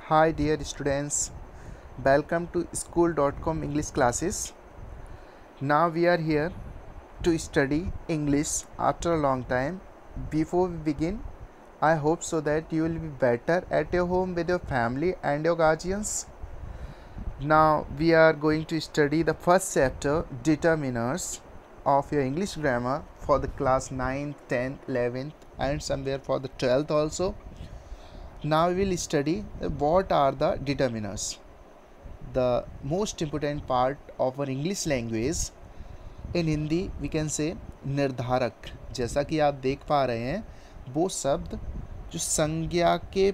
Hi dear students, welcome to school.com English classes. Now we are here to study English after a long time. Before we begin, I hope so that you will be better at your home with your family and your guardians. Now we are going to study the first chapter, determiners of your English grammar for the class 9th, 10th, 11th and somewhere for the 12th also. Now we will study what are the determiners. The most important part of our English language. In Hindi we can say निर्धारक. जैसा कि आप देख पा रहे हैं वो शब्द जो संज्ञा के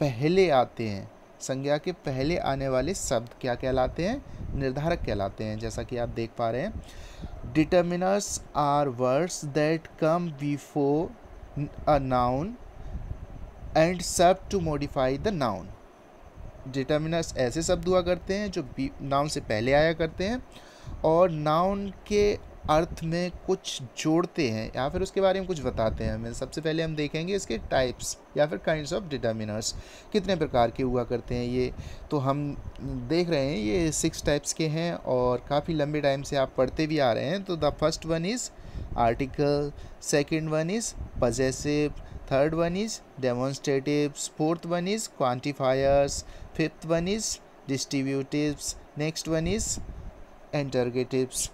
पहले आते हैं, संज्ञा के पहले आने वाले शब्द क्या कहलाते हैं? निर्धारक कहलाते हैं. जैसा कि आप देख पा रहे हैं, determiners are words that come before a noun and serve to modify the noun. Determiners ऐसे शब्द हुआ करते हैं जो नाउन से पहले आया करते हैं और नाउन के अर्थ में कुछ जोड़ते हैं या फिर उसके बारे में कुछ बताते हैं हमें. सबसे पहले हम देखेंगे इसके टाइप्स या फिर काइंड्स ऑफ डिटर्मिनर्स, कितने प्रकार के हुआ करते हैं. ये तो हम देख रहे हैं ये 6 टाइप्स के हैं और काफ़ी लंबे टाइम से आप पढ़ते भी आ रहे हैं. तो the first one is article, second one is possessive, third one is demonstratives, fourth one is quantifiers, fifth one is distributives, next one is interrogatives.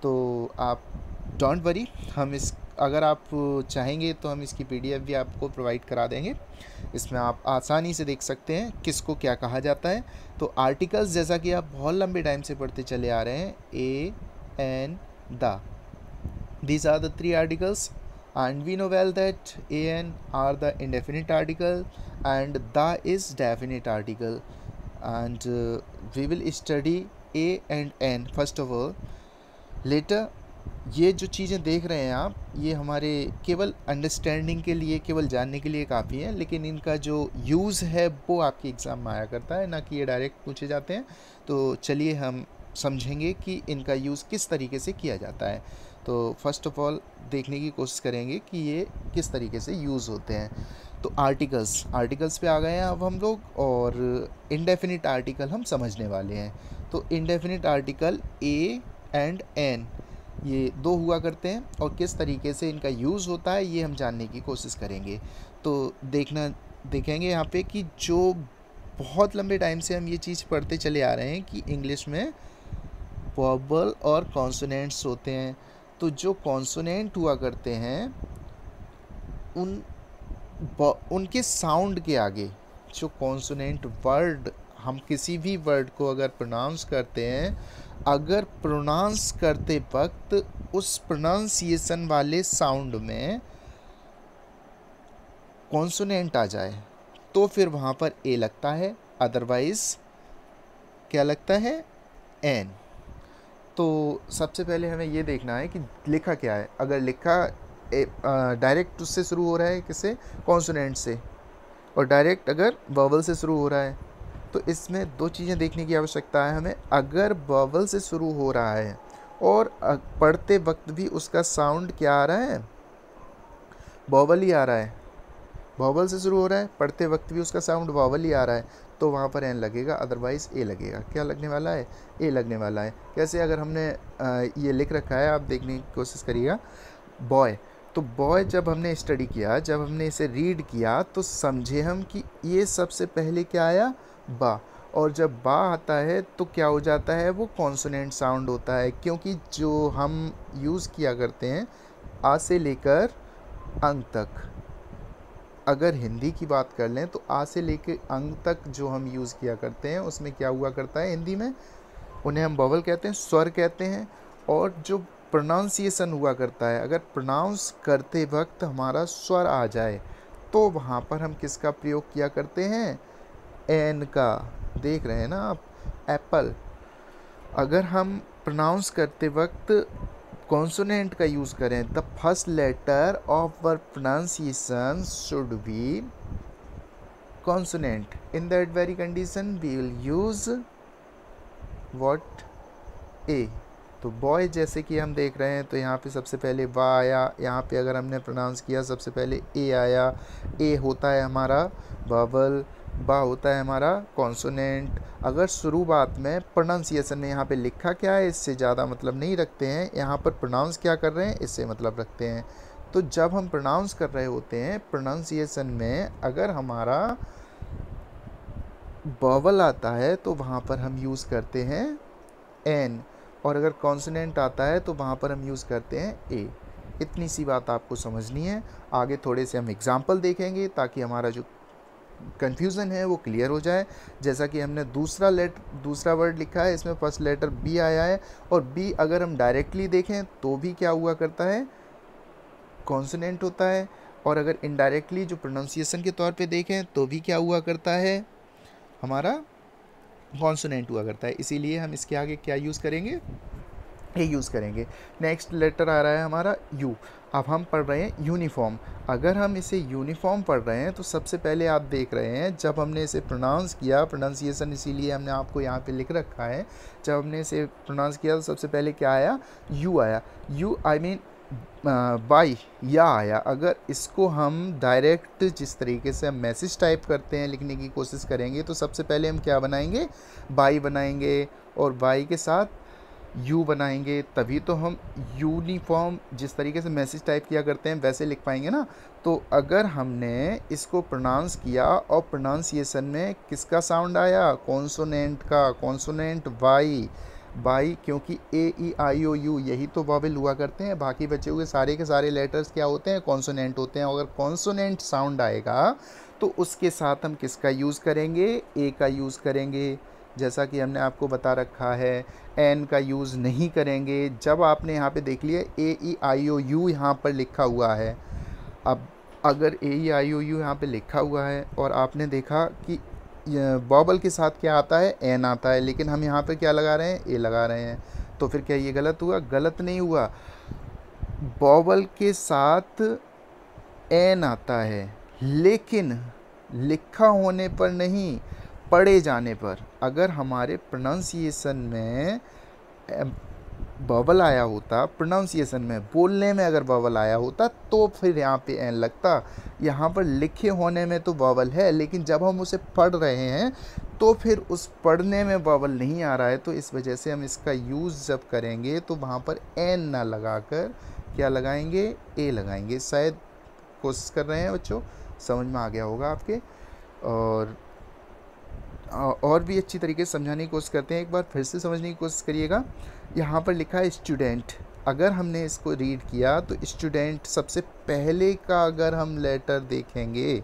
तो आप डोंट वरी, हम इस अगर आप चाहेंगे तो हम इसकी पीडीएफ भी आपको प्रोवाइड करा देंगे. इसमें आप आसानी से देख सकते हैं किसको क्या कहा जाता है. तो आर्टिकल्स जैसा कि आप बहुत लंबे टाइम से पढ़ते चले आ रहे हैं, a, an, the, these are the 3 articles and we know well that a and are the indefinite article and the is definite article and we will study a and n first of all. later ये जो चीज़ें देख रहे हैं आप, ये हमारे केवल अंडरस्टैंडिंग के लिए, केवल जानने के लिए काफ़ी है, लेकिन इनका जो यूज़ है वो आपके एग्ज़ाम में आया करता है, ना कि ये डायरेक्ट पूछे जाते हैं. तो चलिए हम समझेंगे कि इनका यूज़ किस तरीके से किया जाता है. तो फर्स्ट ऑफ ऑल देखने की कोशिश करेंगे कि ये किस तरीके से यूज़ होते हैं. तो आर्टिकल्स पे आ गए हैं अब हम लोग और इंडेफिनिट आर्टिकल हम समझने वाले हैं. तो indefinite article A and an ये 2 हुआ करते हैं और किस तरीके से इनका यूज़ होता है ये हम जानने की कोशिश करेंगे. तो देखेंगे यहाँ पे कि जो बहुत लंबे टाइम से हम ये चीज़ पढ़ते चले आ रहे हैं कि इंग्लिश में वोबल और कॉन्सोनेंट्स होते हैं. तो जो कॉन्सोनेंट हुआ करते हैं उनके साउंड के आगे जो कॉन्सोनेंट वर्ड, हम किसी भी वर्ड को अगर प्रोनाउंस करते हैं, अगर प्रोनाउंस करते वक्त उस प्रोनाउंसिएशन वाले साउंड में कॉन्सोनेंट आ जाए तो फिर वहाँ पर ए लगता है, अदरवाइज क्या लगता है? एन. तो सबसे पहले हमें ये देखना है कि लिखा क्या है. अगर लिखा डायरेक्ट उससे शुरू हो रहा है, किससे? कॉन्सोनेंट से, और डायरेक्ट अगर वोवल से शुरू हो रहा है, तो इसमें 2 चीज़ें देखने की आवश्यकता है हमें. अगर वोवल से शुरू हो रहा है और पढ़ते वक्त भी उसका साउंड क्या आ रहा है? वोवल ही आ रहा है. वोवल से शुरू हो रहा है, पढ़ते वक्त भी उसका साउंड वोवल ही आ रहा है, तो वहाँ पर एन लगेगा, अदरवाइज़ ए लगेगा. क्या लगने वाला है? ए लगने वाला है. कैसे? अगर हमने ये लिख रखा है, आप देखने की कोशिश करिएगा, बॉय. तो बॉय जब हमने स्टडी किया, जब हमने इसे रीड किया तो समझे हम कि ये सबसे पहले क्या आया? बा. और जब बा आता है तो क्या हो जाता है? वो कॉन्सोनेंट साउंड होता है, क्योंकि जो हम यूज़ किया करते हैं आ से लेकर अंग तक. अगर हिंदी की बात कर लें तो आ से लेकर अंग तक जो हम यूज़ किया करते हैं उसमें क्या हुआ करता है? हिंदी में उन्हें हम वोवल कहते हैं, स्वर कहते हैं. और जो प्रोनाउंसिएशन हुआ करता है, अगर प्रोनाउंस करते वक्त हमारा स्वर आ जाए तो वहाँ पर हम किसका प्रयोग किया करते हैं? एन का. देख रहे हैं ना आप, एप्पल. अगर हम प्रोनाउंस करते वक्त कॉन्सोनेंट का यूज़ करें, the first letter of our pronunciation should be consonant. In that very condition we will use what? A. तो बॉय जैसे कि हम देख रहे हैं तो यहाँ पे सबसे पहले वा आया, यहाँ पे अगर हमने प्रोनाउंस किया सबसे पहले ए आया. ए होता है हमारा वोवल, बा होता है हमारा कॉन्सोनेंट। अगर शुरुआत में प्रोनाउंसिएशन में यहाँ पे लिखा क्या है इससे ज़्यादा मतलब नहीं रखते हैं, यहाँ पर प्रोनाउंस क्या कर रहे हैं इससे मतलब रखते हैं। तो जब हम प्रोनाउंस कर रहे होते हैं प्रोनाउंसिएशन में, अगर हमारा वॉवल आता है तो वहाँ पर हम यूज़ करते हैं एन, और अगर कॉन्सोनेंट आता है तो वहाँ पर हम यूज़ करते हैं ए। इतनी सी बात आपको समझनी है। आगे थोड़े से हम एग्जाम्पल देखेंगे ताकि हमारा जो कन्फ्यूज़न है वो क्लियर हो जाए। जैसा कि हमने दूसरा वर्ड लिखा है, इसमें फर्स्ट लेटर बी आया है, और बी अगर हम डायरेक्टली देखें तो भी क्या हुआ करता है, कॉन्सोनेंट होता है, और अगर इनडायरेक्टली जो प्रोनाउंसिएशन के तौर पे देखें तो भी क्या हुआ करता है, हमारा कॉन्सोनेंट हुआ करता है। इसीलिए हम इसके आगे क्या यूज़ करेंगे, ए यूज़ करेंगे। नेक्स्ट लेटर आ रहा है हमारा यू। अब हम पढ़ रहे हैं यूनिफॉर्म। अगर हम इसे यूनिफॉर्म पढ़ रहे हैं तो सबसे पहले आप देख रहे हैं जब हमने इसे प्रोनाउंस किया, प्रोनाउंसिएशन इसीलिए हमने आपको यहाँ पे लिख रखा है, जब हमने इसे प्रोनाउंस किया तो सबसे पहले क्या आया, यू आया। यू आई मीन बाई, या आया। अगर इसको हम डायरेक्ट जिस तरीके से हम मैसेज टाइप करते हैं लिखने की कोशिश करेंगे तो सबसे पहले हम क्या बनाएंगे, बाई बनाएंगे, और बाई के साथ यू बनाएंगे, तभी तो हम यूनिफॉर्म जिस तरीके से मैसेज टाइप किया करते हैं वैसे लिख पाएंगे ना। तो अगर हमने इसको प्रोनाउंस किया और प्रोनाउंसिएशन में किसका साउंड आया, कॉन्सोनेंट का, कॉन्सोनेंट वाई, बाई, क्योंकि ए ई आई ओ यू यही तो वॉवेल हुआ करते हैं, बाकी बचे हुए सारे के सारे लेटर्स क्या होते हैं, कॉन्सोनेंट होते हैं। अगर कॉन्सोनेंट साउंड आएगा तो उसके साथ हम किसका यूज़ करेंगे, ए का यूज़ करेंगे। जैसा कि हमने आपको बता रखा है एन का यूज़ नहीं करेंगे। जब आपने यहाँ पे देख लिया ए ई आई ओ यू यहाँ पर लिखा हुआ है, अब अगर ए ई आई ओ यू यहाँ पे लिखा हुआ है और आपने देखा कि वॉवल के साथ क्या आता है, एन आता है, लेकिन हम यहाँ पे क्या लगा रहे हैं, ए लगा रहे हैं, तो फिर क्या ये गलत हुआ, गलत नहीं हुआ। वॉवल के साथ एन आता है लेकिन लिखा होने पर नहीं, पढ़े जाने पर। अगर हमारे प्रोनाउंसिएशन में वॉवल आया होता, प्रोनाउंसिएशन में बोलने में अगर वॉवल आया होता तो फिर यहाँ पे एन लगता। यहाँ पर लिखे होने में तो वॉवल है लेकिन जब हम उसे पढ़ रहे हैं तो फिर उस पढ़ने में वॉवल नहीं आ रहा है, तो इस वजह से हम इसका यूज़ जब करेंगे तो वहाँ पर एन ना लगाकर क्या लगाएंगे, ए लगाएंगे। शायद कोशिश कर रहे हैं बच्चों, समझ में आ गया होगा आपके। और भी अच्छी तरीके से समझाने की कोशिश करते हैं, एक बार फिर से समझने की कोशिश करिएगा। यहाँ पर लिखा है स्टूडेंट। अगर हमने इसको रीड किया तो स्टूडेंट सबसे पहले का अगर हम लेटर देखेंगे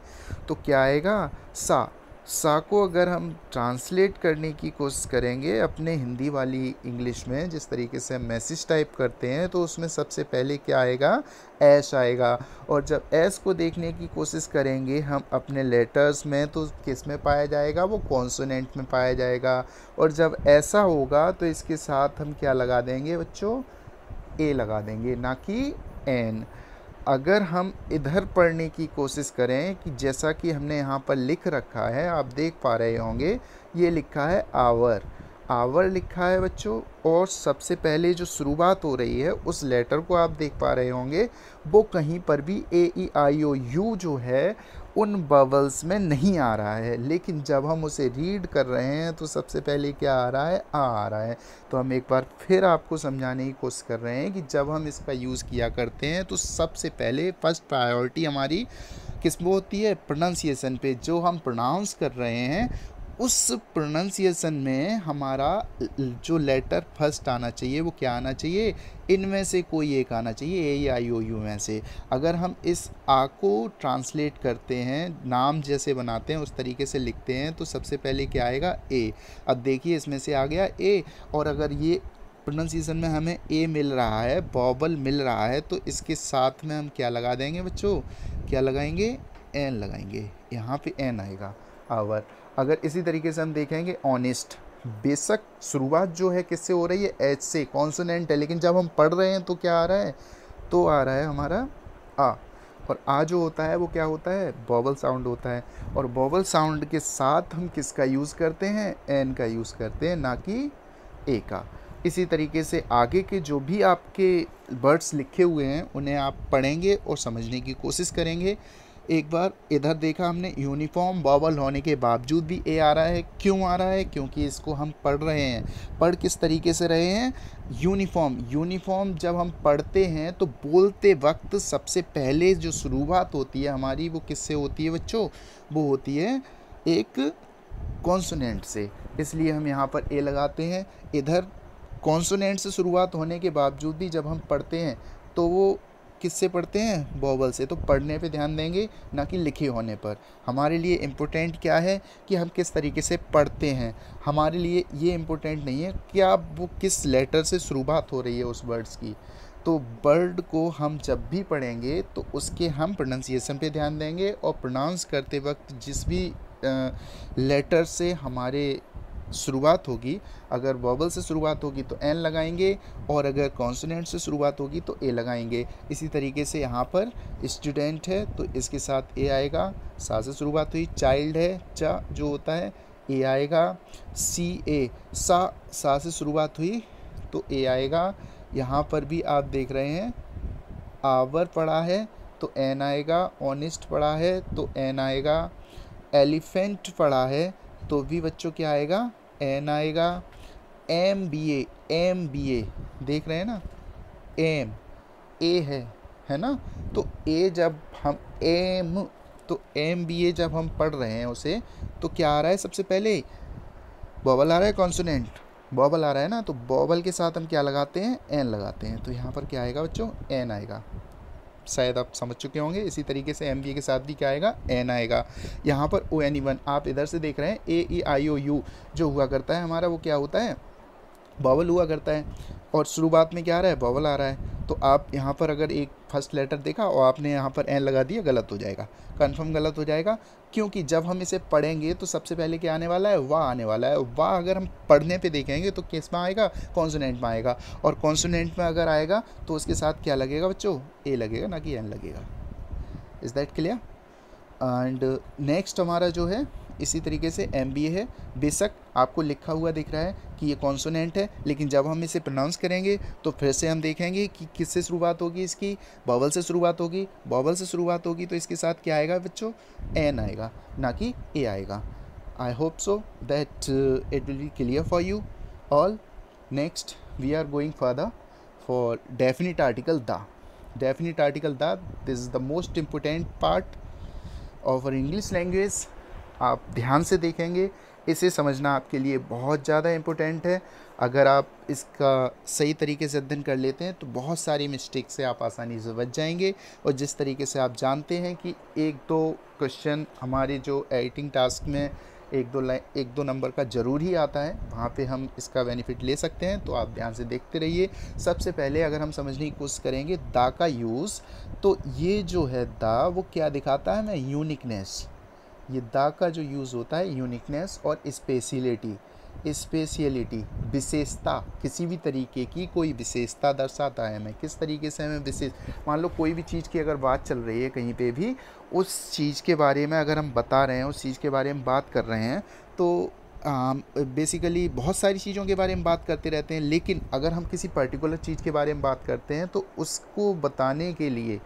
तो क्या आएगा, सा को अगर हम ट्रांसलेट करने की कोशिश करेंगे अपने हिंदी वाली इंग्लिश में, जिस तरीके से हम मैसेज टाइप करते हैं, तो उसमें सबसे पहले क्या आएगा, ऐश आएगा। और जब ऐश को देखने की कोशिश करेंगे हम अपने लेटर्स में तो किस में पाया जाएगा, वो कॉन्सोनेंट में पाया जाएगा। और जब ऐसा होगा तो इसके साथ हम क्या लगा देंगे बच्चों, ए लगा देंगे, ना कि एन। अगर हम इधर पढ़ने की कोशिश करें कि जैसा कि हमने यहाँ पर लिख रखा है, आप देख पा रहे होंगे ये लिखा है आवर, आवर लिखा है बच्चों, और सबसे पहले जो शुरुआत हो रही है उस लेटर को आप देख पा रहे होंगे वो कहीं पर भी ए ई आई ओ यू जो है उन वॉवल्स में नहीं आ रहा है, लेकिन जब हम उसे रीड कर रहे हैं तो सबसे पहले क्या आ रहा है, आ रहा है। तो हम एक बार फिर आपको समझाने की कोशिश कर रहे हैं कि जब हम इसका यूज़ किया करते हैं तो सबसे पहले फर्स्ट प्रायोरिटी हमारी किस पे होती है, प्रोनाउंसिएशन पे। जो हम प्रोनाउंस कर रहे हैं उस प्रोनाउंसिएशन में हमारा जो लेटर फर्स्ट आना चाहिए वो क्या आना चाहिए, इनमें से कोई एक आना चाहिए, ए आई ओ यू में से। अगर हम इस आ को ट्रांसलेट करते हैं, नाम जैसे बनाते हैं उस तरीके से लिखते हैं, तो सबसे पहले क्या आएगा, ए। अब देखिए इसमें से आ गया ए, और अगर ये प्रोनाउंसिएशन में हमें ए मिल रहा है, वॉवल मिल रहा है, तो इसके साथ में हम क्या लगा देंगे बच्चों, क्या लगाएंगे, एन लगाएंगे। यहाँ पे एन आएगा, आवर। अगर इसी तरीके से हम देखेंगे ऑनेस्ट, बेशक शुरुआत जो है किससे हो रही है, एच से, कॉन्सोनेंट है, लेकिन जब हम पढ़ रहे हैं तो क्या आ रहा है, तो आ रहा है हमारा आ। और आ जो होता है वो क्या होता है, वॉवल साउंड होता है। और वॉवल साउंड के साथ हम किसका यूज़ करते हैं, एन का यूज़ करते हैं, ना कि ए का। इसी तरीके से आगे के जो भी आपके वर्ड्स लिखे हुए हैं उन्हें आप पढ़ेंगे और समझने की कोशिश करेंगे। एक बार इधर देखा हमने, यूनिफॉर्म वॉवल होने के बावजूद भी ए आ रहा है। क्यों आ रहा है? क्योंकि इसको हम पढ़ रहे हैं। पढ़ किस तरीके से रहे हैं? यूनिफॉर्म जब हम पढ़ते हैं तो बोलते वक्त सबसे पहले जो शुरुआत होती है हमारी, वो किससे होती है बच्चों? वो होती है एक कॉन्सोनेंट से, इसलिए हम यहाँ पर ए लगाते हैं। इधर कॉन्सोनेंट से शुरुआत होने के बावजूद भी जब हम पढ़ते हैं तो वो किससे पढ़ते हैं? वॉवल से। तो पढ़ने पे ध्यान देंगे, ना कि लिखे होने पर। हमारे लिए इम्पोर्टेंट क्या है कि हम किस तरीके से पढ़ते हैं। हमारे लिए ये इम्पोर्टेंट नहीं है कि आप वो किस लेटर से शुरुआत हो रही है उस वर्ड्स की। तो वर्ड को हम जब भी पढ़ेंगे तो उसके हम प्रोनाउंसिएशन पे ध्यान देंगे, और प्रोनाउंस करते वक्त जिस भी लेटर से हमारे शुरुआत होगी, अगर वॉवल से शुरुआत होगी तो एन लगाएंगे, और अगर कॉन्सोनेंट से शुरुआत होगी तो ए लगाएंगे। इसी तरीके से यहाँ पर स्टूडेंट है तो इसके साथ ए आएगा, सा से शुरुआत हुई। चाइल्ड है, चा जो होता है, ए आएगा। सी ए, सा से शुरुआत हुई तो ए आएगा। यहाँ पर भी आप देख रहे हैं, आवर पढ़ा है तो एन आएगा, ऑनेस्ट पढ़ा है तो एन आएगा, एलिफेंट पढ़ा है तो भी बच्चों क्या आएगा? एन आएगा। एम बी ए देख रहे हैं ना, एम ए है ना। तो ए जब हम एम, तो एम बी ए जब हम पढ़ रहे हैं उसे, तो क्या आ रहा है? सबसे पहले वॉवल आ रहा है, कॉन्सोनेंट वॉवल आ रहा है ना, तो वॉवल के साथ हम क्या लगाते हैं? एन लगाते हैं। तो यहाँ पर क्या आएगा बच्चों? एन आएगा। शायद आप समझ चुके होंगे। इसी तरीके से एम बी ए के साथ भी क्या आएगा? एन आएगा। यहाँ पर ओ एन ई वन आप इधर से देख रहे हैं, ए ई आई ओ यू जो हुआ करता है हमारा, वो क्या होता है? वॉवल हुआ करता है, और शुरुआत में क्या आ रहा है? वॉवल आ रहा है। तो आप यहाँ पर अगर एक फर्स्ट लेटर देखा और आपने यहाँ पर एन लगा दिया, गलत हो जाएगा, कन्फर्म गलत हो जाएगा। क्योंकि जब हम इसे पढ़ेंगे तो सबसे पहले क्या आने वाला है? वाह आने वाला है। वाह अगर हम पढ़ने पे देखेंगे तो किस में आएगा? कॉन्सोनेंट में आएगा। और कॉन्सोनेंट में अगर आएगा तो उसके साथ क्या लगेगा बच्चों? ए लगेगा, ना कि एन लगेगा। Is that clear? And next हमारा जो है इसी तरीके से एम बी ए है। बेशक आपको लिखा हुआ दिख रहा है कि ये कॉन्सोनेंट है, लेकिन जब हम इसे प्रोनाउंस करेंगे तो फिर से हम देखेंगे कि किससे शुरुआत होगी इसकी? वॉवल से शुरुआत होगी। वॉवल से शुरुआत होगी तो इसके साथ क्या आएगा बच्चों? एन आएगा, ना कि ए आएगा। I hope so that it will be clear for you all. Next we are going further for definite article the. Definite article the, this is the most important part of our English language. आप ध्यान से देखेंगे, इसे समझना आपके लिए बहुत ज़्यादा इम्पोर्टेंट है। अगर आप इसका सही तरीके से अध्ययन कर लेते हैं तो बहुत सारी मिस्टेक से आप आसानी से बच जाएंगे। और जिस तरीके से आप जानते हैं कि एक दो क्वेश्चन हमारे जो एडिटिंग टास्क में एक दो नंबर का ज़रूर ही आता है, वहाँ पे हम इसका बेनिफिट ले सकते हैं। तो आप ध्यान से देखते रहिए। सबसे पहले अगर हम समझने की कोशिश करेंगे दा का यूज़, तो ये जो है दा, वो क्या दिखाता है हमें? यूनिकनेस। ये दा का जो यूज़ होता है, यूनिकनेस और स्पेशलिटी, विशेषता, किसी भी तरीके की कोई विशेषता दर्शाता है हमें। किस तरीके से हमें विशेष, मान लो कोई भी चीज़ की अगर बात चल रही है कहीं पे भी, उस चीज़ के बारे में अगर हम बता रहे हैं, उस चीज़ के बारे में बात कर रहे हैं, तो बेसिकली बहुत सारी चीज़ों के बारे में बात करते रहते हैं, लेकिन अगर हम किसी पर्टिकुलर चीज़ के बारे में बात करते हैं तो उसको बताने के लिए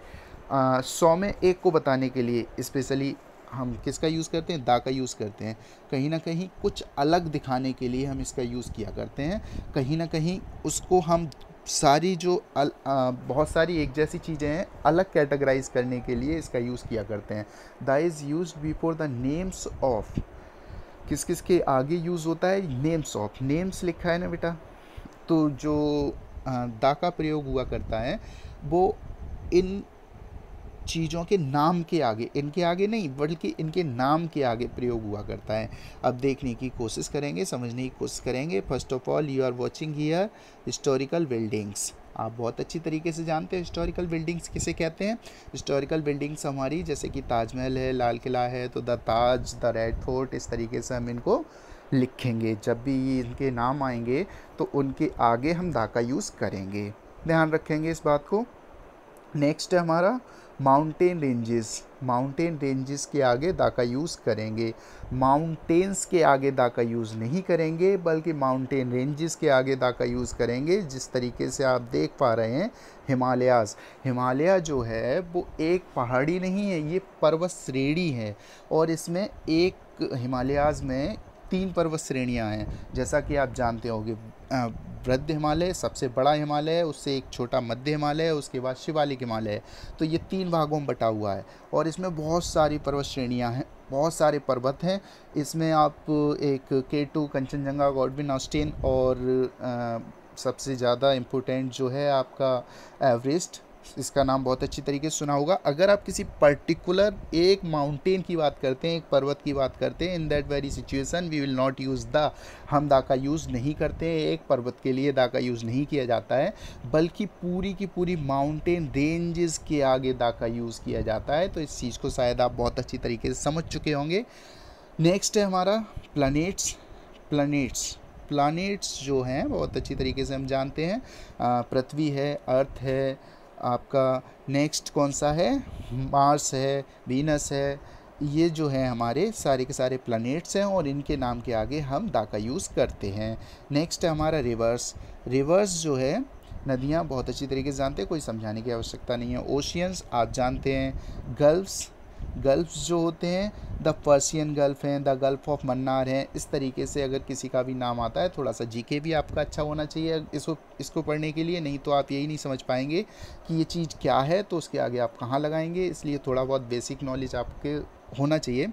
100 में एक को बताने के लिए स्पेशली हम किसका यूज़ करते हैं? दा का यूज़ करते हैं। कहीं ना कहीं कुछ अलग दिखाने के लिए हम इसका यूज़ किया करते हैं। कहीं ना कहीं उसको हम सारी जो बहुत सारी एक जैसी चीज़ें हैं, अलग कैटेगराइज करने के लिए इसका यूज़ किया करते हैं। दा is used before the names of. किस किस के आगे यूज़ होता है? Names of. नेम्स लिखा है ना बेटा, तो जो दा का प्रयोग हुआ करता है वो इन चीज़ों के नाम के आगे, इनके आगे नहीं बल्कि इनके नाम के आगे प्रयोग हुआ करता है। अब देखने की कोशिश करेंगे, समझने की कोशिश करेंगे। First of all you are watching here historical buildings. आप बहुत अच्छी तरीके से जानते हैं हिस्टोरिकल बिल्डिंग्स किसे कहते हैं। हिस्टोरिकल बिल्डिंग्स हमारी, जैसे कि ताजमहल है, लाल किला है, तो the Taj, the red fort, इस तरीके से हम इनको लिखेंगे। जब भी इनके नाम आएंगे तो उनके आगे हम दा का यूज़ करेंगे, ध्यान रखेंगे इस बात को। नेक्स्ट है हमारा माउंटेन रेंजेस के आगे दा का यूज़ करेंगे, माउंटेन्स के आगे दा का यूज़ नहीं करेंगे, बल्कि माउंटेन रेंजेस के आगे दा का यूज़ करेंगे। जिस तरीके से आप देख पा रहे हैं हिमालय जो है वो एक पहाड़ी नहीं है, ये पर्वत श्रेणी है, और इसमें एक हिमालयाज़ में 3 पर्वत श्रेणियाँ हैं। जैसा कि आप जानते होंगे, वृद्ध हिमालय सबसे बड़ा हिमालय है, उससे एक छोटा मध्य हिमालय है, उसके बाद शिवालिक हिमालय है। तो ये 3 भागों में बटा हुआ है, और इसमें बहुत सारी पर्वत श्रेणियाँ हैं, बहुत सारे पर्वत हैं। इसमें आप एक K2 कंचनजंगा, गॉडविन ऑस्टिन, और सबसे ज़्यादा इम्पोर्टेंट जो है आपका एवरेस्ट, इसका नाम बहुत अच्छी तरीके से सुना होगा। अगर आप किसी पर्टिकुलर एक माउंटेन की बात करते हैं, एक पर्वत की बात करते हैं, in that very situation we will not use the, हम दा का यूज़ नहीं करते हैं। एक पर्वत के लिए दा का यूज़ नहीं किया जाता है, बल्कि पूरी की पूरी माउंटेन रेंजेस के आगे दा का यूज़ किया जाता है। तो इस चीज़ को शायद आप बहुत अच्छी तरीके से समझ चुके होंगे। नेक्स्ट है हमारा प्लैनेट्स जो हैं बहुत अच्छी तरीके से हम जानते हैं। पृथ्वी है, अर्थ है, आपका नेक्स्ट कौन सा है, मार्स है, वीनस है। ये जो है हमारे सारे के सारे प्लैनेट्स हैं, और इनके नाम के आगे हम दा का यूज़ करते हैं। नेक्स्ट है हमारा रिवर्स जो है, नदियाँ बहुत अच्छी तरीके से जानते हैं, कोई समझाने की आवश्यकता नहीं है। ओशियंस आप जानते हैं। गल्फ्स जो होते हैं, द पर्शियन गल्फ़ हैं, द गल्फ़ ऑफ मन्नार हैं। इस तरीके से अगर किसी का भी नाम आता है, थोड़ा सा जीके भी आपका अच्छा होना चाहिए इसको पढ़ने के लिए, नहीं तो आप यही नहीं समझ पाएंगे कि ये चीज़ क्या है, तो उसके आगे आप कहाँ लगाएंगे। इसलिए थोड़ा बहुत बेसिक नॉलेज आपके होना चाहिए।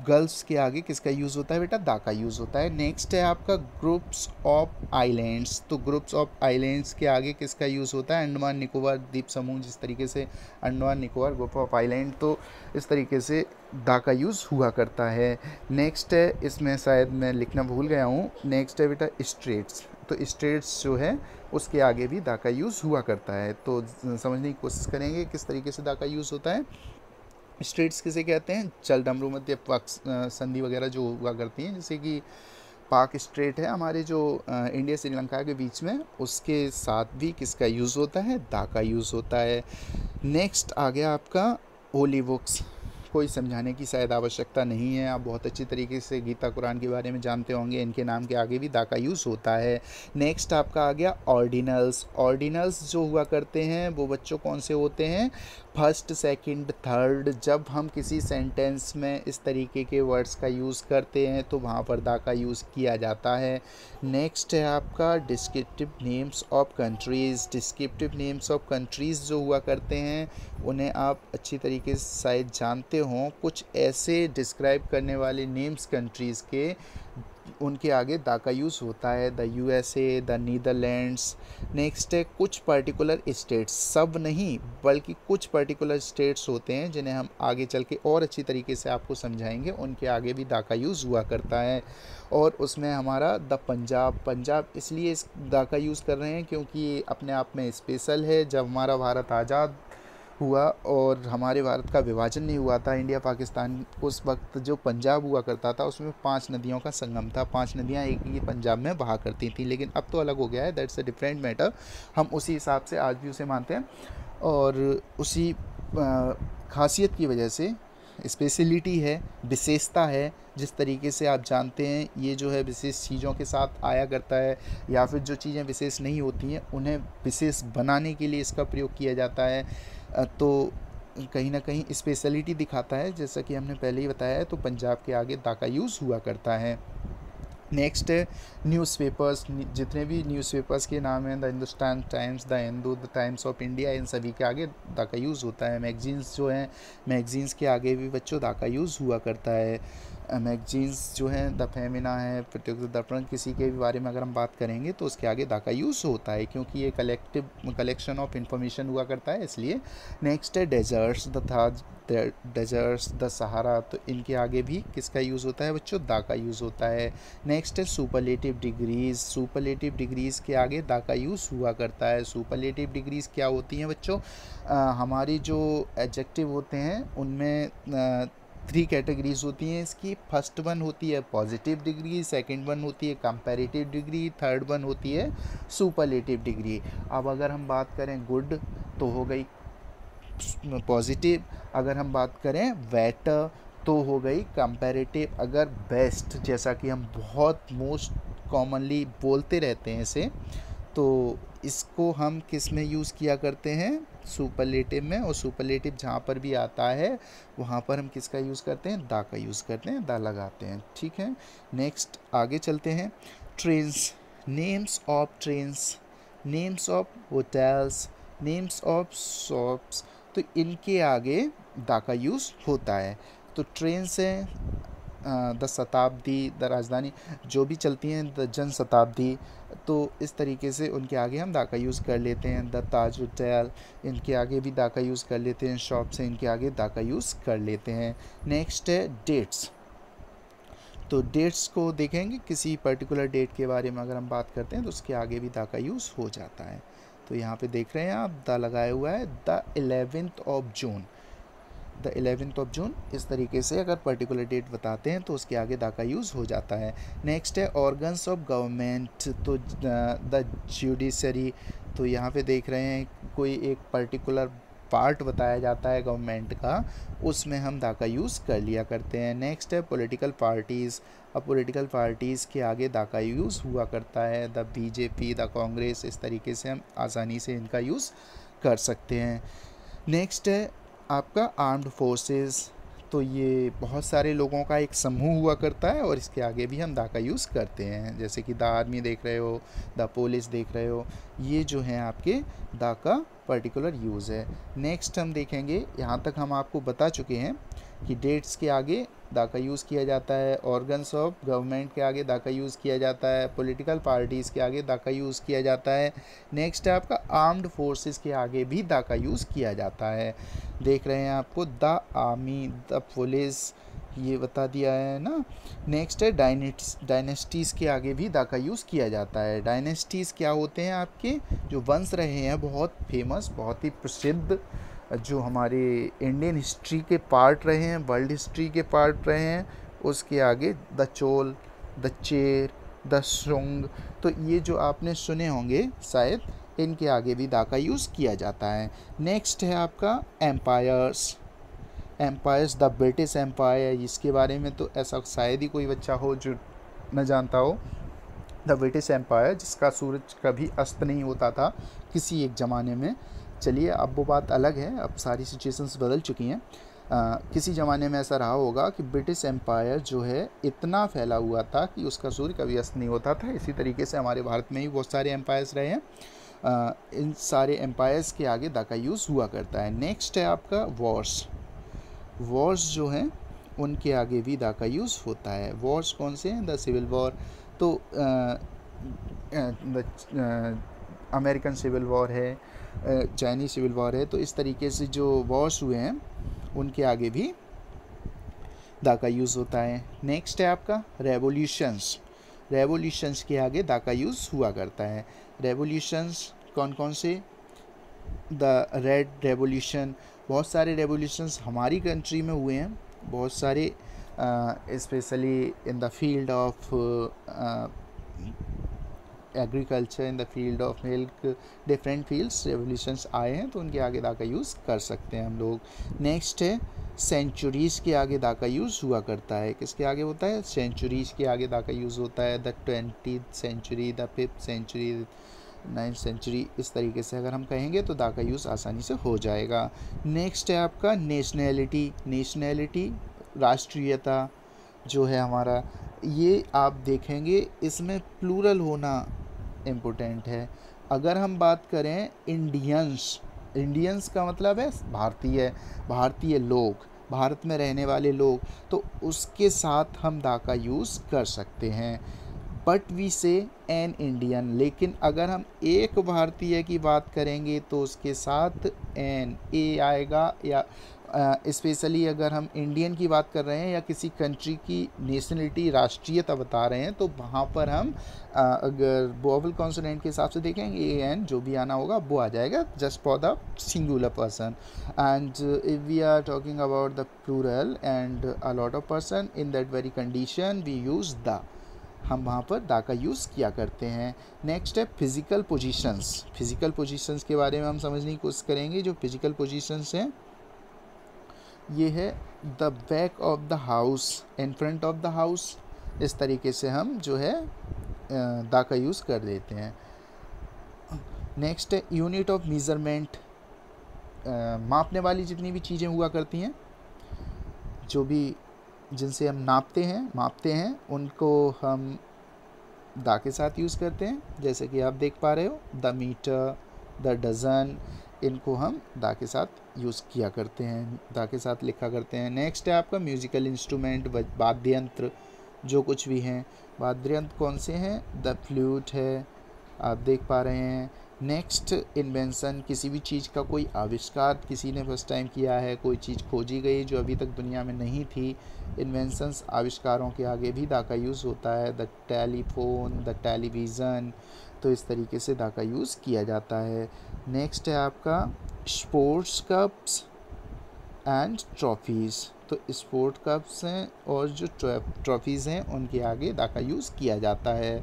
गल्फ्स के आगे किसका यूज़ होता है बेटा, दा का यूज़ होता है। नेक्स्ट है आपका ग्रुप्स ऑफ आइलैंड्स। तो ग्रुप्स ऑफ आइलैंड्स के आगे किसका यूज़ होता है, अंडमान निकोबार द्वीप समूह। जिस तरीके से Andaman Nicobar group of island, तो इस तरीके से दा का यूज़ हुआ करता है। नेक्स्ट है, इसमें शायद मैं लिखना भूल गया हूँ, नेक्स्ट है बेटा स्ट्रेट्स। तो स्ट्रेट्स जो है उसके आगे भी दा का यूज़ हुआ करता है। तो समझने की कोशिश करेंगे किस तरीके से दा का यूज़ होता है। स्ट्रेट्स किसे कहते हैं, जल डमरू मध्य पाक संधि वगैरह जो हुआ करती हैं, जैसे कि पाक स्ट्रेट है हमारे जो इंडिया श्रीलंका के बीच में, उसके साथ भी किसका यूज़ होता है, दा का यूज़ होता है। नेक्स्ट आ गया आपका होली बुक्स। कोई समझाने की शायद आवश्यकता नहीं है, आप बहुत अच्छी तरीके से गीता कुरान के बारे में जानते होंगे, इनके नाम के आगे भी दा का यूज़ होता है। नेक्स्ट आपका आ गया ऑर्डिनल्स जो हुआ करते हैं वो बच्चों कौन से होते हैं, फर्स्ट, सेकंड, थर्ड। जब हम किसी सेंटेंस में इस तरीके के वर्ड्स का यूज़ करते हैं तो वहाँ पर दा का यूज़ किया जाता है। नेक्स्ट है आपका डिस्क्रिप्टिव नेम्स ऑफ कंट्रीज़ जो हुआ करते हैं, उन्हें आप अच्छी तरीके से शायद जानते हों। कुछ ऐसे डिस्क्राइब करने वाले नेम्स कंट्रीज़ के, उनके आगे दा का यूज़ होता है, the USA, the Netherlands. Next है कुछ पर्टिकुलर स्टेट्स, सब नहीं बल्कि कुछ पर्टिकुलर स्टेट्स होते हैं जिन्हें हम आगे चल के और अच्छी तरीके से आपको समझाएंगे, उनके आगे भी दा का यूज़ हुआ करता है। और उसमें हमारा द पंजाब इसलिए इस दा का यूज़ कर रहे हैं क्योंकि ये अपने आप में स्पेशल है। जब हमारा भारत आज़ाद हुआ और हमारे भारत का विभाजन नहीं हुआ था इंडिया पाकिस्तान, उस वक्त जो पंजाब हुआ करता था उसमें 5 नदियों का संगम था। 5 नदियाँ एक ही पंजाब में बहा करती थी, लेकिन अब तो अलग हो गया है, दैट्स अ डिफरेंट मैटर। हम उसी हिसाब से आज भी उसे मानते हैं, और उसी खासियत की वजह से स्पेशलिटी है, विशेषता है। जिस तरीके से आप जानते हैं ये जो है विशेष चीज़ों के साथ आया करता है, या फिर जो चीज़ें विशेष नहीं होती हैं उन्हें विशेष बनाने के लिए इसका प्रयोग किया जाता है। तो कहीं ना कहीं स्पेशलिटी दिखाता है, जैसा कि हमने पहले ही बताया है। तो पंजाब के आगे दा का यूज़ हुआ करता है। नेक्स्ट है न्यूज़पेपर्स। जितने भी न्यूज़पेपर्स के नाम हैं, the Hindustan Times, the Hindu, the Times of India, इन सभी के आगे दा का यूज़ होता है। मैगजीन्स जो हैं, मैगजीन्स के आगे भी बच्चों दा का यूज़ हुआ करता है। मैगजीन्स जो हैं, द फेमिना है, प्रतियोगिता दर्पण, किसी के भी बारे में अगर हम बात करेंगे तो उसके आगे दा का यूज़ होता है, क्योंकि ये कलेक्शन ऑफ इंफॉर्मेशन हुआ करता है, इसलिए। नेक्स्ट है डेजर्ट्स, द सहारा, तो इनके आगे भी किसका यूज़ होता है बच्चों, दा का यूज़ होता है। नेक्स्ट है सुपरलेटिव डिग्रीज़ के आगे दा का यूज़ हुआ करता है। सुपरलेटिव डिग्रीज़ क्या होती हैं बच्चों, हमारी जो एडजेक्टिव होते हैं उनमें 3 कैटेगरीज होती हैं इसकी। फर्स्ट वन होती है पॉजिटिव डिग्री, सेकंड वन होती है कंपैरेटिव डिग्री, थर्ड वन होती है सुपरलेटिव डिग्री। अब अगर हम बात करें गुड, तो हो गई पॉजिटिव। अगर हम बात करें बेटर तो हो गई कंपैरेटिव। अगर बेस्ट, जैसा कि हम बहुत मोस्ट कॉमनली बोलते रहते हैं इसे, तो इसको हम किस में यूज़ किया करते हैं? सुपरलेटिव में। और सुपरलेटिव जहाँ पर भी आता है वहाँ पर हम किसका यूज़ करते हैं? दा का यूज़ करते हैं, दा लगाते हैं। ठीक है, नेक्स्ट आगे चलते हैं। Trains, names of trains, names of hotels, names of shops, तो इनके आगे दा का यूज़ होता है। तो ट्रेन्स हैं द शताब्दी, द राजधानी, जो भी चलती हैं, द जन शताब्दी, तो इस तरीके से उनके आगे हम दा का यूज़ कर लेते हैं। द ताज होटल, इनके आगे भी दा का यूज़ कर लेते हैं। शॉप से इनके आगे दा का यूज़ कर लेते हैं। नेक्स्ट है डेट्स। तो डेट्स को देखेंगे, किसी पर्टिकुलर डेट के बारे में अगर हम बात करते हैं तो उसके आगे भी दा का यूज़ हो जाता है। तो यहाँ पे देख रहे हैं आप, दा लगाया हुआ है, the 11th of June, the 11th of June. इस तरीके से अगर पर्टिकुलर डेट बताते हैं तो उसके आगे दा का यूज़ हो जाता है। नेक्स्ट है ऑर्गन्स ऑफ गवर्नमेंट, तो द जुडिशरी, तो यहाँ पे देख रहे हैं कोई एक पर्टिकुलर पार्ट बताया जाता है गवर्नमेंट का, उसमें हम दा का यूज़ कर लिया करते हैं। नेक्स्ट है पॉलिटिकल पार्टीज़। अब पॉलिटिकल पार्टीज़ के आगे दा का यूज़ हुआ करता है, द बीजेपी, द कांग्रेस, इस तरीके से हम आसानी से इनका यूज़ कर सकते हैं। नेक्स्ट है आपका आर्म्ड फोर्सेस, तो ये बहुत सारे लोगों का एक समूह हुआ करता है और इसके आगे भी हम दा का यूज़ करते हैं, जैसे कि द आर्मी देख रहे हो, द पुलिस देख रहे हो, ये जो हैं आपके दा का पर्टिकुलर यूज़ है। नेक्स्ट हम देखेंगे, यहाँ तक हम आपको बता चुके हैं कि डेट्स के आगे दा का यूज़ किया जाता है, ऑर्गन्स ऑफ गवर्नमेंट के आगे दा का यूज़ किया जाता है, पॉलिटिकल पार्टीज़ के आगे दा का यूज़ किया जाता है। नेक्स्ट है आपका आर्म्ड फोर्सेस के आगे भी दा का यूज़ किया जाता है। देख रहे हैं आपको, द आर्मी, द पुलिस, ये बता दिया है ना। नेक्स्ट है डायनेस्टीज़ के आगे भी दा का यूज़ किया जाता है। डायनेस्टीज़ क्या होते हैं? आपके जो वंश रहे हैं, बहुत फेमस, बहुत ही प्रसिद्ध, जो हमारे इंडियन हिस्ट्री के पार्ट रहे हैं, वर्ल्ड हिस्ट्री के पार्ट रहे हैं, उसके आगे the Chola, the Chera, the Shunga, तो ये जो आपने सुने होंगे शायद, इनके आगे भी दा का यूज़ किया जाता है। नेक्स्ट है आपका empires. Empires, the British empire, इसके बारे में तो ऐसा शायद ही कोई बच्चा हो जो न जानता हो। द ब्रिटिश एम्पायर, जिसका सूरज कभी अस्त नहीं होता था किसी एक ज़माने में। चलिए, अब वो बात अलग है, अब सारी सिचुएशंस बदल चुकी हैं। किसी ज़माने में ऐसा रहा होगा कि ब्रिटिश एम्पायर जो है इतना फैला हुआ था कि उसका सूर्य कभी अस्त नहीं होता था। इसी तरीके से हमारे भारत में भी बहुत सारे एम्पायर्स रहे हैं। इन सारे एम्पायर्स के आगे दा का यूज़ हुआ करता है। नेक्स्ट है आपका वॉर्स। वॉर्स जो हैं उनके आगे भी दा का यूज़ होता है। वॉर्स कौन से हैं? द सिविल वॉर, तो अमेरिकन सिविल वॉर है, चाइनीज़ सिविल वॉर है, तो इस तरीके से जो वॉर्स हुए हैं उनके आगे भी दा का यूज़ होता है। नेक्स्ट है आपका रेवोल्यूशंस। रेवोल्यूशंस के आगे दा का यूज़ हुआ करता है। रेवोल्यूशंस कौन कौन से? द रेड रेवोल्यूशन, बहुत सारे रेवोल्यूशंस हमारी कंट्री में हुए हैं, बहुत सारे, specially in the field of agriculture, in the field of milk, different fields revolutions आए हैं, तो उनके आगे दा का यूज़ कर सकते हैं हम लोग। नेक्स्ट है सेंचुरीज़ के आगे दा का यूज़ हुआ करता है। किसके आगे होता है? सेंचुरीज़ के आगे दा का यूज़ होता है। The 20th century, the 5th century, 9th century, इस तरीके से अगर हम कहेंगे तो दा का यूज़ आसानी से हो जाएगा। नेक्स्ट है आपका नेशनैलिटी। नेशनैलिटी, राष्ट्रीयता जो है हमारा, ये आप देखेंगे इसमें प्लूरल होना इम्पोर्टेंट है। अगर हम बात करें इंडियंस, इंडियंस का मतलब है भारतीय, भारतीय लोग, भारत में रहने वाले लोग, तो उसके साथ हम दा का यूज़ कर सकते हैं। बट वी से एन इंडियन, लेकिन अगर हम एक भारतीय की बात करेंगे तो उसके साथ एन ए आएगा, या स्पेशली अगर हम इंडियन की बात कर रहे हैं या किसी कंट्री की नेशनलिटी, राष्ट्रीयता बता रहे हैं, तो वहाँ पर हम अगर वोवल कॉन्सोनेंट के हिसाब से देखेंगे, ए एन जो भी आना होगा वो आ जाएगा, just for the singular person. And if we are talking about the plural and a lot of person, in that very condition we use the. हम वहाँ पर दा का यूज़ किया करते हैं। नेक्स्ट है फिज़िकल पोजीशंस। फिज़िकल पोजीशंस के बारे में हम समझने की कोशिश करेंगे। जो फिज़िकल पोजीशंस हैं ये है the back of the house, in front of the house, इस तरीके से हम जो है दा का यूज़ कर देते हैं। नेक्स्ट है यूनिट ऑफ मेज़रमेंट। मापने वाली जितनी भी चीज़ें हुआ करती हैं, जो भी जिनसे हम मापते हैं उनको हम दा के साथ यूज़ करते हैं। जैसे कि आप देख पा रहे हो द मीटर, द डज़न, इनको हम दा के साथ यूज़ किया करते हैं, दा के साथ लिखा करते हैं। नेक्स्ट है आपका म्यूज़िकल इंस्ट्रूमेंट, वाद्य यंत्र जो कुछ भी हैं। वाद्य यंत्र कौन से हैं? द फ्लूट है, आप देख पा रहे हैं। नेक्स्ट इन्वेंशन, किसी भी चीज़ का कोई आविष्कार किसी ने फर्स्ट टाइम किया है, कोई चीज़ खोजी गई जो अभी तक दुनिया में नहीं थी। इन्वेंशंस, आविष्कारों के आगे भी दा का यूज़ होता है। द टेलीफोन, द टेलीविज़न, तो इस तरीके से दा का यूज़ किया जाता है। नेक्स्ट है आपका स्पोर्ट्स कप्स एंड ट्रॉफीज़। तो स्पोर्ट कप्स हैं और जो ट्रॉफीज़ हैं उनके आगे दा का यूज़ किया जाता है।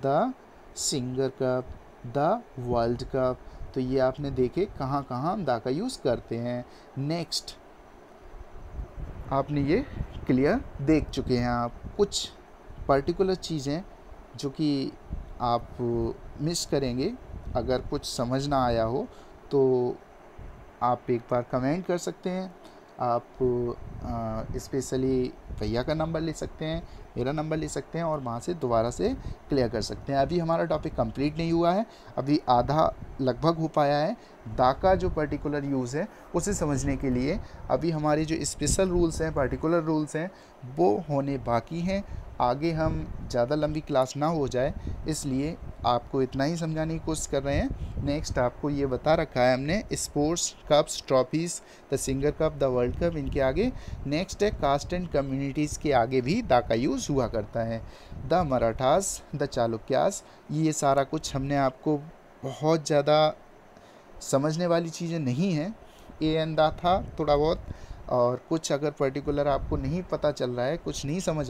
The singer cup, the world cup, तो ये आपने देखे कहाँ कहाँ हम दा का यूज़ करते हैं। नेक्स्ट आपने ये क्लियर देख चुके हैं। आप कुछ पर्टिकुलर चीज़ें जो कि आप मिस करेंगे, अगर कुछ समझ ना आया हो तो आप एक बार कमेंट कर सकते हैं। आप स्पेशली भैया का नंबर ले सकते हैं, मेरा नंबर ले सकते हैं और वहाँ से दोबारा से क्लियर कर सकते हैं। अभी हमारा टॉपिक कंप्लीट नहीं हुआ है, अभी आधा लगभग हो पाया है। दा का जो पर्टिकुलर यूज़ है उसे समझने के लिए अभी हमारे जो स्पेशल रूल्स हैं, पर्टिकुलर रूल्स हैं, वो होने बाकी हैं। आगे हम ज़्यादा लंबी क्लास ना हो जाए इसलिए आपको इतना ही समझाने की कोशिश कर रहे हैं। नेक्स्ट आपको ये बता रखा है हमने sports cups, trophies, the singer cup, the world cup, इनके आगे। नेक्स्ट है कास्ट एंड कम्युनिटीज़ के आगे भी दा का यूज़ हुआ करता है। द मराठास, द चालुक्यास, ये सारा कुछ हमने आपको बहुत ज़्यादा समझने वाली चीज़ें नहीं हैं। ए एन दा था थोड़ा बहुत, और कुछ अगर पर्टिकुलर आपको नहीं पता चल रहा है, कुछ नहीं समझ